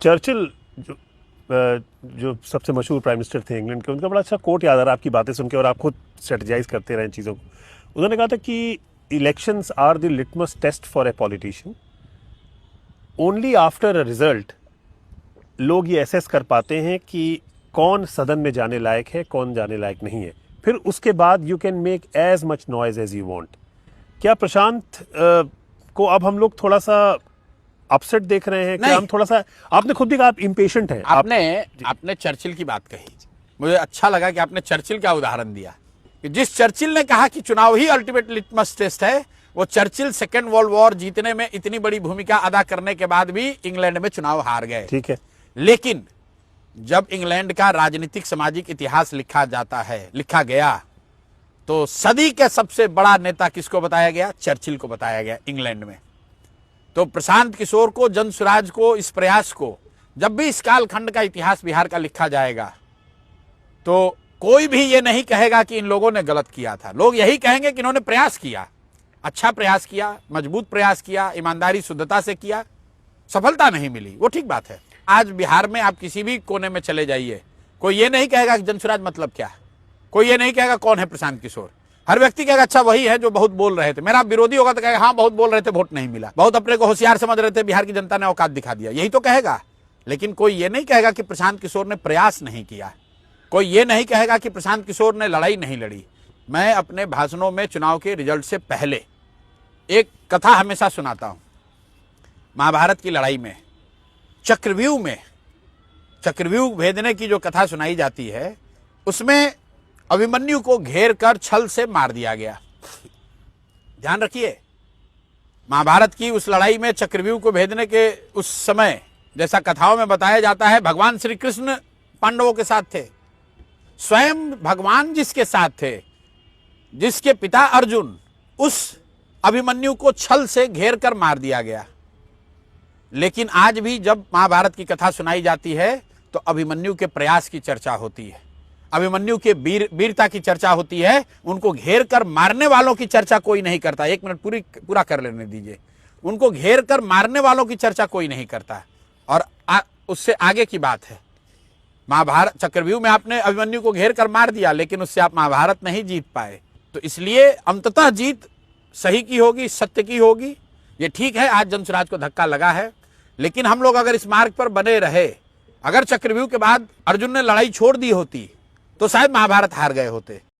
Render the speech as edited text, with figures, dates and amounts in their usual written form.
Churchill जो सबसे मशहूर प्राइम मिनिस्टर थे इंग्लैंड के, उनका बड़ा अच्छा कोट याद आ रहा है आपकी बातें सुन के, और आप खुद स्ट्रेटजाइज करते रहे चीज़ों को। उन्होंने कहा था कि elections are the litmus test for a politician. Only after a result लोग ये असेस कर पाते हैं कि कौन सदन में जाने लायक है, कौन जाने लायक नहीं है। फिर उसके बाद you can make as much noise as you want. क्या प्रशांत को अब हम लोग थोड़ा सा अपसेट देख रहे हैं? कि हम थोड़ा सा, आपने खुद भी कहा आप इम्पेशेंट हैं। आपने चर्चिल की बात कही, मुझे अच्छा लगा कि आपने चर्चिल का उदाहरण दिया कि जिस चर्चिल ने कहा कि चुनाव ही अल्टीमेट लिटमस टेस्ट है, वो चर्चिल सेकेंड वर्ल्ड वॉर जीतने में इतनी बड़ी भूमिका अदा करने के बाद भी इंग्लैंड में चुनाव हार गए। ठीक है, लेकिन जब इंग्लैंड का राजनीतिक सामाजिक इतिहास लिखा गया, तो सदी के सबसे बड़ा नेता किसको बताया गया? चर्चिल को बताया गया इंग्लैंड में। तो प्रशांत किशोर को, जन स्वराज को, इस प्रयास को, जब भी इस कालखंड का इतिहास बिहार का लिखा जाएगा, तो कोई भी ये नहीं कहेगा कि इन लोगों ने गलत किया था। लोग यही कहेंगे कि इन्होंने प्रयास किया, अच्छा प्रयास किया, मजबूत प्रयास किया, ईमानदारी शुद्धता से किया, सफलता नहीं मिली, वो ठीक बात है। आज बिहार में आप किसी भी कोने में चले जाइए, कोई ये नहीं कहेगा कि जनसुराज मतलब क्या है, कोई ये नहीं कहेगा कौन है प्रशांत किशोर। हर व्यक्ति कहेगा अच्छा वही है जो बहुत बोल रहे थे। मेरा विरोधी होगा तो कहेगा हाँ बहुत बोल रहे थे, वोट नहीं मिला, बहुत अपने को होशियार समझ रहे थे, बिहार की जनता ने औकात दिखा दिया, यही तो कहेगा। लेकिन कोई ये नहीं कहेगा कि प्रशांत किशोर ने प्रयास नहीं किया, कोई ये नहीं कहेगा कि प्रशांत किशोर ने लड़ाई नहीं लड़ी। मैं अपने भाषणों में चुनाव के रिजल्ट से पहले एक कथा हमेशा सुनाता हूं। महाभारत की लड़ाई में चक्रव्यूह भेदने की जो कथा सुनाई जाती है, उसमें अभिमन्यु को घेर कर छल से मार दिया गया। ध्यान रखिए, महाभारत की उस लड़ाई में चक्रव्यूह को भेदने के उस समय, जैसा कथाओं में बताया जाता है, भगवान श्री कृष्ण पांडवों के साथ थे। स्वयं भगवान जिसके साथ थे, जिसके पिता अर्जुन, उस अभिमन्यु को छल से घेर कर मार दिया गया। लेकिन आज भी जब महाभारत की कथा सुनाई जाती है तो अभिमन्यु के प्रयास की चर्चा होती है, अभिमन्यु के वीरता की चर्चा होती है। उनको घेर कर मारने वालों की चर्चा कोई नहीं करता। एक मिनट पूरा कर लेने दीजिए। उनको घेर कर मारने वालों की चर्चा कोई नहीं करता। और उससे आगे की बात है, महाभारत चक्रव्यूह में आपने अभिमन्यु को घेर कर मार दिया, लेकिन उससे आप महाभारत नहीं जीत पाए। तो इसलिए अंततः जीत सही की होगी, सत्य की होगी। ये ठीक है, आज जनसुराज को धक्का लगा है, लेकिन हम लोग अगर इस मार्ग पर बने रहे, अगर चक्रव्यूह के बाद अर्जुन ने लड़ाई छोड़ दी होती, तो शायद महाभारत हार गए होते।